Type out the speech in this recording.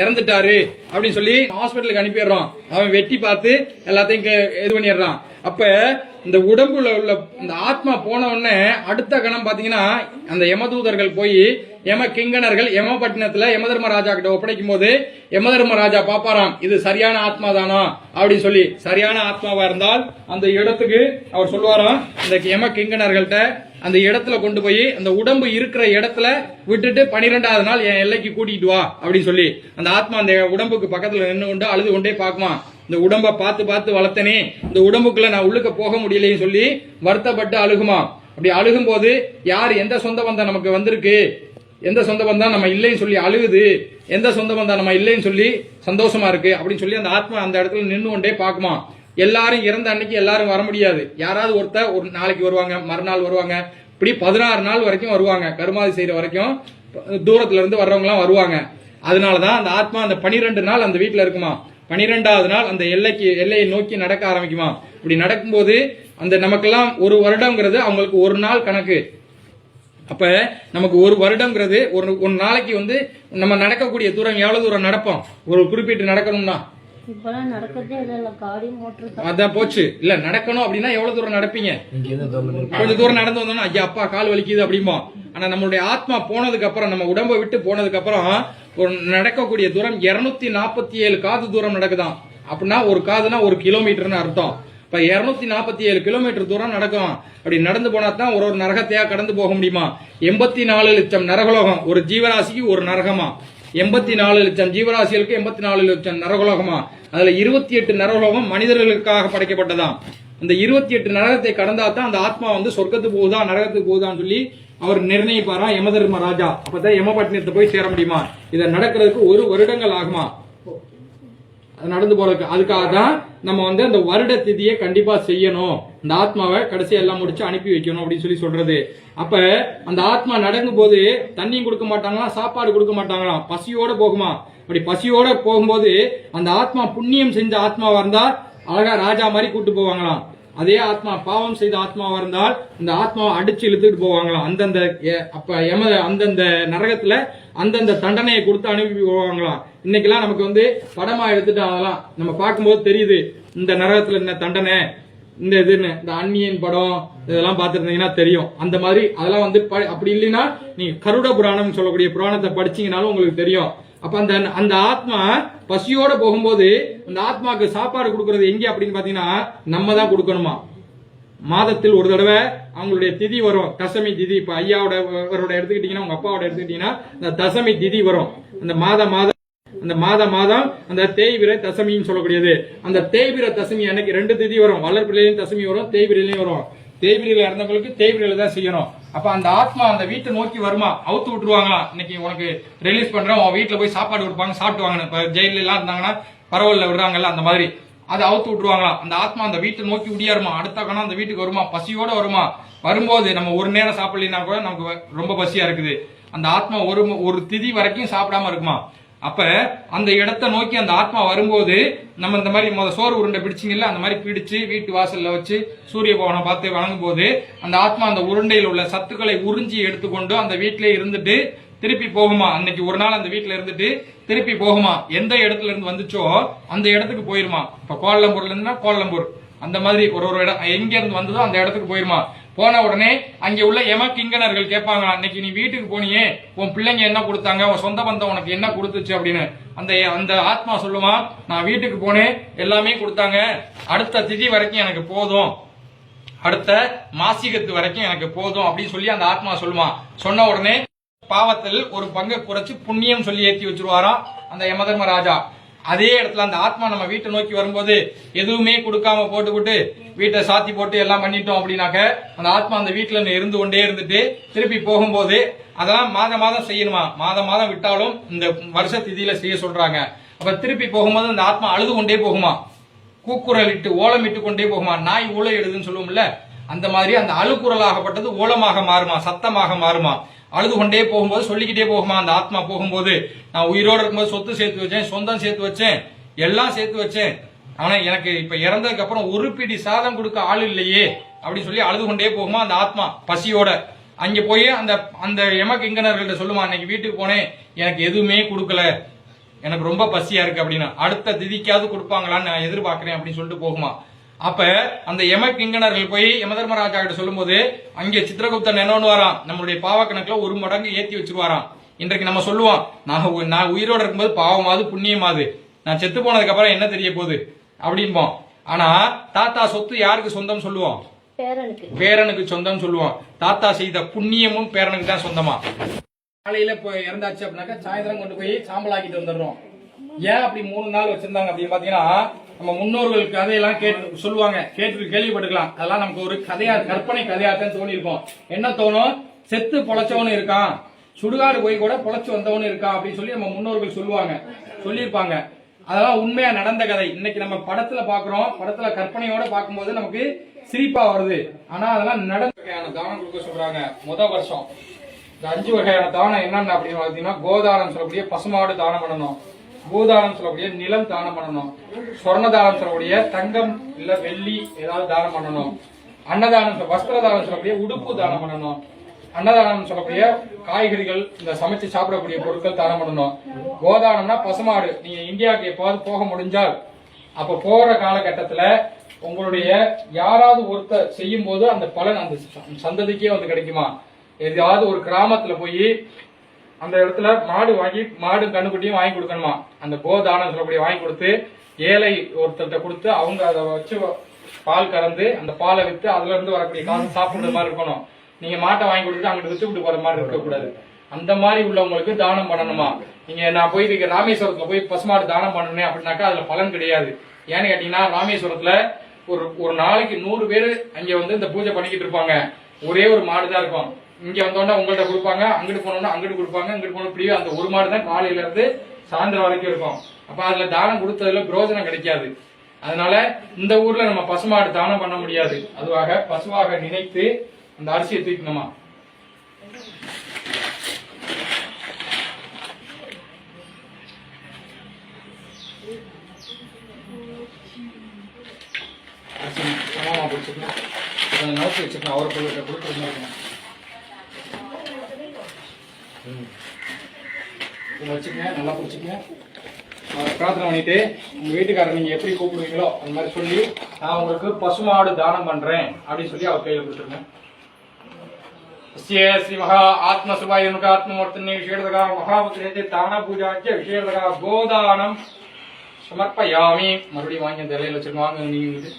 இறந்துட்டாரு அப்படின்னு சொல்லி ஹாஸ்பிட்டலுக்கு அனுப்பிடுறோம். அவன் வெட்டி பார்த்து எல்லாத்தையும் இது பண்ணிடுறான். அப்ப இந்த உடம்புல உள்ள இந்த ஆத்மா போன உடனே அடுத்த கணம் பாத்தீங்கன்னா அந்த யமதூதர்கள் போய் யம கிங்கணர்கள் யமபட்டினத்துல யமதர்மராஜா கிட்ட ஒப்படைக்கும் போது யமதர்மராஜா பாப்பாராம், இது சரியான ஆத்மா தானா அப்படின்னு சொல்லி. சரியான ஆத்மாவா இருந்தால் அந்த இடத்துக்கு அவர் சொல்லுவாராம், இந்த யம கிங்கணர்கள்ட்ட அந்த இடத்துல கொண்டு போய் அந்த உடம்பு இருக்கிற இடத்துல விட்டுட்டு 12வது நாள் என் எல்லைக்கு கூட்டிட்டு வா அப்படின்னு சொல்லி அந்த ஆத்மா அந்த உடம்புக்கு பக்கத்துல நின்று கொண்டு அழுது கொண்டே பாக்குமா. இந்த உடம்ப பார்த்து பார்த்து வளர்த்தனே, இந்த உடம்புக்குள்ள நான் உள்ளுக்க போக முடியலைன்னு சொல்லி வருத்தப்பட்டு அழுகுமா. அப்படி அழுகும் போது யார் எந்த சொந்த பந்தம் நமக்கு வந்திருக்கு, எந்த சொந்த பந்தம் நம்ம இல்லைன்னு சொல்லி அழுகுது, எந்த சொந்த பந்தம் நம்ம இல்லைன்னு சொல்லி சந்தோஷமா இருக்கு அப்படின்னு சொல்லி அந்த ஆத்மா அந்த இடத்துல நின்று கொண்டே பாக்குமா. எல்லாரும் இறந்த அன்னைக்கு எல்லாரும் வர முடியாது. யாராவது ஒருத்தர் ஒரு நாளைக்கு வருவாங்க, மறுநாள் வருவாங்க, இப்படி 16 நாள் வரைக்கும் வருவாங்க. கருமாதி செய்யற வரைக்கும் தூரத்துல இருந்து வர்றவங்க எல்லாம் வருவாங்க. அதனாலதான் அந்த ஆத்மா அந்த 12 நாள் அந்த வீட்டுல இருக்குமா. 12வது நாள் அந்த எல்லையை நோக்கி நடக்க ஆரம்பிக்குமா. இப்படி நடக்கும்போது அந்த நமக்கெல்லாம் ஒரு வருடம்ங்கிறது அவங்களுக்கு ஒரு நாள் கணக்கு. அப்ப நமக்கு ஒரு வருடம்ங்கிறது ஒரு நாளைக்கு வந்து நம்ம நடக்கக்கூடிய தூரம் எவ்வளவு தூரம் நடப்போம். ஒரு குறிப்பிட்டு நடக்கணும்னா அதான் போச்சு. இல்ல நடக்கணும் அப்படின்னா எவ்வளவு தூரம் நடப்பீங்க? கொஞ்சம் தூரம் நடந்து வந்தோம்னா ஐயா அப்பா கால் வலிக்குது அப்படிமா. ஆனா நம்மளுடைய ஆத்மா போனதுக்கு அப்புறம், நம்ம உடம்பை விட்டு போனதுக்கு அப்புறம் ஒரு நடக்கக்கூடிய தூரம் 247 காது தூரம் நடக்குதாம். அப்படின்னா ஒரு காதுனா 1 கிலோமீட்டர்னு அர்த்தம். இப்ப 247 கிலோமீட்டர் தூரம் நடக்கும். அப்படி நடந்து போனா தான் ஒரு நரகத்தையா கடந்து போக முடியுமா. 84 லட்சம் நரகலோகம், ஒரு ஜீவராசிக்கு ஒரு நரகமா. 84 லட்சம் ஜீவராசிகளுக்கு 84 லட்சம் நரகலோகமா. அதுல 28 நரகலோகம் மனிதர்களுக்காக படைக்கப்பட்டதாம். அந்த 28 நரகத்தை கடந்தா தான் அந்த ஆத்மா வந்து சொர்க்கத்துக்கு போகுதா நரகத்துக்கு போகுதான்னு சொல்லி அவர் நிர்ணயிப்பாரா யமதர்ம ராஜா. அப்பதான் யமபட்டினத்தை போய் சேர முடியுமா. இதை நடக்கிறதுக்கு 1 வருடங்கள் ஆகுமா. அது நடந்து போறதுக்கு. அதுக்காக தான் நம்ம வந்து அந்த வருட திதியை கண்டிப்பா செய்யணும். இந்த ஆத்மாவை கடைசி எல்லாம் முடிச்சு அனுப்பி வைக்கணும் அப்படின்னு சொல்லி சொல்றது. அப்ப அந்த ஆத்மா நடக்கும் போது தண்ணியும் கொடுக்க மாட்டாங்களாம், சாப்பாடு கொடுக்க மாட்டாங்களாம், பசியோட போகுமா. அப்படி பசியோட போகும்போது அந்த ஆத்மா புண்ணியம் செஞ்ச ஆத்மாவா இருந்தா அழகா ராஜா மாதிரி கூட்டு போவாங்களாம். அதே ஆத்மா பாவம் செய்த ஆத்மாவா இருந்தால் இந்த ஆத்மாவை அடிச்சு இழுத்துட்டு போவாங்களாம். அந்தந்த நரகத்துல அந்தந்த தண்டனையை கொடுத்து அனுப்பி போவாங்களாம். இன்னைக்கெல்லாம் நமக்கு வந்து படமா எடுத்துட்டு அதெல்லாம் நம்ம பார்க்கும்போது தெரியுது இந்த நரகத்துல என்ன தண்டனை, இந்த இதுன்னு இந்த அந்நியன் படம் இதெல்லாம் பார்த்துருந்தீங்கன்னா தெரியும். அந்த மாதிரி அதெல்லாம் வந்து அப்படி இல்லைன்னா நீங்க கருட புராணம் சொல்லக்கூடிய புராணத்தை படிச்சீங்கன்னாலும் உங்களுக்கு தெரியும். அப்ப அந்த ஆத்மா பசியோட போகும்போது அந்த ஆத்மாக்கு சாப்பாடு கொடுக்கறது எங்க அப்படின்னு பாத்தீங்கன்னா நம்ம தான் கொடுக்கணுமா. மாதத்தில் ஒரு தடவை அவங்களுடைய திதி வரும், தசமி திதி. இப்ப ஐயாவோட எடுத்துக்கிட்டீங்கன்னா, உங்க அப்பாவோட எடுத்துக்கிட்டீங்கன்னா இந்த தசமி திதி வரும். அந்த மாதம் அந்த தேய்பிர தசமின்னு சொல்லக்கூடியது. அந்த தேய்பிர தசமி அன்னைக்கு 2 திதி வரும். வளர்பிரையிலையும் தசமி வரும், தேய்பிரையிலையும் வரும். தேய்பிரையில இறந்தவங்களுக்கு தேய்பிரையில தான் செய்யணும். அப்ப அந்த ஆத்மா அந்த வீட்டை நோக்கி வருமா. அவுத்து விட்டுருவாங்களா, இன்னைக்கு உனக்கு ரிலீஸ் பண்றேன், உன் வீட்டுல போய் சாப்பாடு கொடுப்பாங்க, சாப்பிட்டு வாங்க. இப்ப ஜெயில எல்லாம் இருந்தாங்கன்னா பரவாயில்ல விடுறாங்கல்ல, அந்த மாதிரி அதை அவுத்து விட்டுருவாங்களா. அந்த ஆத்மா அந்த வீட்டை நோக்கி உடியாருமா. அடுத்த கணம் அந்த வீட்டுக்கு வருமா, பசியோட வருமா. வரும்போது நம்ம ஒரு நேரம் சாப்பிடலாம் கூட நமக்கு ரொம்ப பசியா இருக்குது. அந்த ஆத்மா ஒரு திதி வரைக்கும் சாப்பிடாம இருக்குமா. அப்ப அந்த இடத்தை நோக்கி அந்த ஆத்மா வரும்போது நம்ம இந்த மாதிரி சோறு உருண்டை பிடிச்சிங்கல்ல, அந்த மாதிரி பிடிச்சு வீட்டு வாசல்ல வச்சு சூரிய பவனை பார்த்து வணங்கும் போது அந்த ஆத்மா அந்த உருண்டையில் உள்ள சத்துக்களை உறிஞ்சி எடுத்துக்கொண்டு அந்த வீட்டிலே இருந்துட்டு திருப்பி போகுமா. அன்னைக்கு ஒரு நாள் அந்த வீட்டுல இருந்துட்டு திருப்பி போகுமா. எந்த இடத்துல இருந்து வந்துச்சோ அந்த இடத்துக்கு போயிருமா. இப்ப கோலம்பூர்ல இருந்தா கோலம்பூர், அந்த மாதிரி ஒரு இடம் எங்க இருந்து வந்ததோ அந்த இடத்துக்கு போயிருமா. போன உடனே அங்க உள்ள யம கிங்கணர்கள் கேட்பாங்க, அன்னைக்கு நீ வீட்டுக்கு போனியே உன் பிள்ளைங்க என்ன கொடுத்தாங்க, உன் சொந்த பந்தம் உனக்கு என்ன கொடுத்துச்சு அப்படின்னு. அந்த ஆத்மா சொல்லுமா, நான் வீட்டுக்கு போனேன், எல்லாமே கொடுத்தாங்க, அடுத்த திதி வரைக்கும் எனக்கு போதும், அடுத்த மாசிகத்து வரைக்கும் எனக்கு போதும் அப்படின்னு சொல்லி அந்த ஆத்மா சொல்லுமா. சொன்ன உடனே பாவத்தில் ஒரு பங்கை குறைச்சு புண்ணியம் சொல்லி ஏற்றி வச்சிருவாராம் அந்த யமதர்ம ராஜா. அதே இடத்துல அந்த ஆத்மா நம்ம வீட்டை நோக்கி வரும்போது எதுவுமே கொடுக்காம போட்டுக்கிட்டு வீட்டை சாத்தி போட்டு எல்லாம் பண்ணிட்டோம் அப்படின்னாக்க அந்த ஆத்மா அந்த வீட்டுல இருந்து கொண்டே இருந்துட்டு திருப்பி போகும்போது அதெல்லாம் மாதம் செய்யணுமா. மாதம் விட்டாலும் இந்த வருஷ திதியில செய்ய சொல்றாங்க. அப்ப திருப்பி போகும்போது அந்த ஆத்மா அழுது கொண்டே போகுமா, கூக்குரல் இட்டு ஓலமிட்டு கொண்டே போகுமா. நாய் ஊழ எடுதுன்னு சொல்லுவோம்ல, அந்த மாதிரி அந்த அழுக்குரலாகப்பட்டது ஓலமாக மாறுமா, சத்தமாக மாறுமா. அழுது கொண்டே போகும்போது சொல்லிக்கிட்டே போகுமா அந்த ஆத்மா. போகும்போது நான் உயிரோடு இருக்கும்போது சொத்து சேர்த்து வச்சேன், சொந்தம் சேர்த்து வச்சேன், எல்லாம் சேர்த்து வச்சேன், ஆனா எனக்கு இப்ப இறந்ததுக்கு அப்புறம் ஒரு பிடி சாதம் கொடுக்க ஆள் இல்லையே அப்படின்னு சொல்லி அழுது கொண்டே போகுமா அந்த ஆத்மா பசியோட. அங்க போய் அந்த யம கிங்கணர்கள்ட்ட சொல்லுமா, அன்னைக்கு வீட்டுக்கு போனேன், எனக்கு எதுவுமே கொடுக்கல, எனக்கு ரொம்ப பசியா இருக்கு அப்படின்னா அடுத்த திதிக்காவது கொடுப்பாங்களான்னு நான் எதிர்பார்க்கிறேன் அப்படின்னு சொல்லிட்டு போகுமா. அப்ப அந்த யம கிங்கணர்கள் போய் யமதர்மராஜா கிட்ட சொல்லும் போது அங்கே சித்திரகுப்தன் என்னன்னு வரான், நம்மளுடைய பாவ கணக்குல 1 மடங்கு ஏத்தி வச்சிருவாராம். இன்றைக்கு நம்ம சொல்லுவோம், நான் உயிரோட இருக்கும்போது பாவமாவது புண்ணியமாவது, நான் செத்து போனதுக்கு அப்புறம் என்ன தெரிய போகுது அப்படின்போம். ஆனா தாத்தா சொத்து யாருக்கு சொந்தம் சொல்லுவோம்? பேரனுக்கு சொந்தம் சொல்லுவோம். தாத்தா செய்த புண்ணியமும் பேரனுக்கு தான் சொந்தமா. காலையில இறந்தாச்சு அப்படின்னாக்கா சாயந்தரம் கொண்டு போய் சாம்பலாக்கிட்டு வந்துடுறோம். ஏன் அப்படி 3 நாள் வச்சிருந்தாங்க அப்படின்னு பாத்தீங்கன்னா, நம்ம முன்னோர்கள் கதையெல்லாம் கேட்டு சொல்லுவாங்க, கேட்டு கேள்விப்பட்டுக்கலாம். அதெல்லாம் நமக்கு ஒரு கதையா, கற்பனை கதையாத்தான் தோணி இருக்கும். என்ன தோணும்? செத்து பொழைச்சவனு இருக்கான், சுடுகாடு போய் கூட பொழைச்சு வந்தவனு இருக்கான் அப்படின்னு சொல்லி நம்ம முன்னோர்கள் சொல்லியிருப்பாங்க. அதெல்லாம் உண்மையா நடந்த கதை. இன்னைக்கு நம்ம படத்துல பாக்குறோம், படத்துல கற்பனையோட பார்க்கும்போது நமக்கு சிரிப்பா வருது. ஆனா அதெல்லாம் நடந்த வகையான தானம் கொடுக்க சொல்றாங்க. வருஷம் இந்த 5 வகையான தானம் என்னென்ன அப்படின்னு பாத்தீங்கன்னா, கோதானம் சொல்லக்கூடிய பசுமாடு தானம் பண்ணணும், பூதானம் சொல்லக்கூடிய நிலம் தானம் பண்ணணும், சொர்ணதானம் சொல்லக்கூடிய தங்கம் இல்ல வெள்ளி ஏதாவது தானம் பண்ணணும், அன்னதானம் வஸ்திரதானம் சொல்லக்கூடிய உடுப்பு தானம் பண்ணணும், அன்னதானம் சொல்லக்கூடிய காய்கறிகள் இந்த சமைச்சு சாப்பிடக்கூடிய பொருட்கள் தானம் பண்ணணும். கோதானம்னா பசுமாடு. நீங்க இந்தியாவுக்கு எப்போது போக முடிஞ்சால் அப்ப போற காலகட்டத்துல உங்களுடைய யாராவது ஒருத்தர் செய்யும் போது அந்த பலன் அந்த சந்ததிக்கே வந்து கிடைக்குமா. எதாவது ஒரு கிராமத்துல போய் அந்த இடத்துல மாடு வாங்கி, மாடு கண்ணுக்குட்டியும் வாங்கி கொடுக்கணுமா. அந்த கோதானம் சொல்லக்கூடிய வாங்கி கொடுத்து ஏழை ஒருத்தர்கிட்ட கொடுத்து அவங்க அதை வச்சு பால் கறந்து அந்த பாலை வித்து அதுல இருந்து வரக்கூடிய காசு சாப்பிடுற மாதிரி இருக்கணும். நீங்க மாட்டை வாங்கி கொடுத்துட்டு அங்கிட்டு வித்து விட்டு போற மாதிரி இருக்கக்கூடாது. அந்த மாதிரி உள்ளவங்களுக்கு தானம் பண்ணணுமா. நீங்க நான் போய் ராமேஸ்வரத்துல போய் பசுமாடு தானம் பண்ணணும் அப்படின்னாக்கா அதுல பலன் கிடையாது. ஏன்னு கேட்டீங்கன்னா, ராமேஸ்வரத்துல ஒரு நாளைக்கு 100 பேர் அங்க வந்து இந்த பூஜை பண்ணிக்கிட்டு இருப்பாங்க. ஒரே ஒரு மாடு தான் இருக்கும். இங்க வந்தோன்னா உங்கள்ட்ட கொடுப்பாங்க, அங்கிட்டு போனோம்னா அங்கிட்டு கொடுப்பாங்க, இங்கிட்டு போன இப்படியே அந்த ஒரு மாடு தான் காலையில இருந்து சாயந்தரம் வரைக்கும் இருக்கும். அப்ப அதுல தானம் கொடுத்ததுல பிரயோஜனம் கிடைக்காது. அதனால இந்த ஊர்ல நம்ம பசுமாடு தானம் பண்ண முடியாது. அதுவாக பசுவாக நினைத்து அந்த அரிசியை தூக்கணுமா. சமமா பிடிச்சிக்கணும், கொஞ்சம் நோக்கி வச்சுக்கணும், அவரை கொடுத்துருக்கணும் வச்சுக்கங்க, நல்லா பிடிச்சிக்கங்க. பிரார்த்தனை பண்ணிட்டு உங்க வீட்டுக்காரர் நீங்க எப்படி கூப்பிடுவீங்களோ அந்த மாதிரி சொல்லி, நான் உங்களுக்கு பசுமாடு தானம் பண்றேன் அப்படின்னு சொல்லி அவர் கையில கொடுத்துருங்க. ஸ்ரீ மகா ஆத்மசுபாய ஆத்மூர்த்தனை விசேஷதா மகாபுத்திரத்தை தான பூஜாச்சிய விசேஷதா கோதானம் சமர்ப்பயாமி. மறுபடியும் வாங்கி அந்த இலையில வச்சிருவாங்க. நீங்க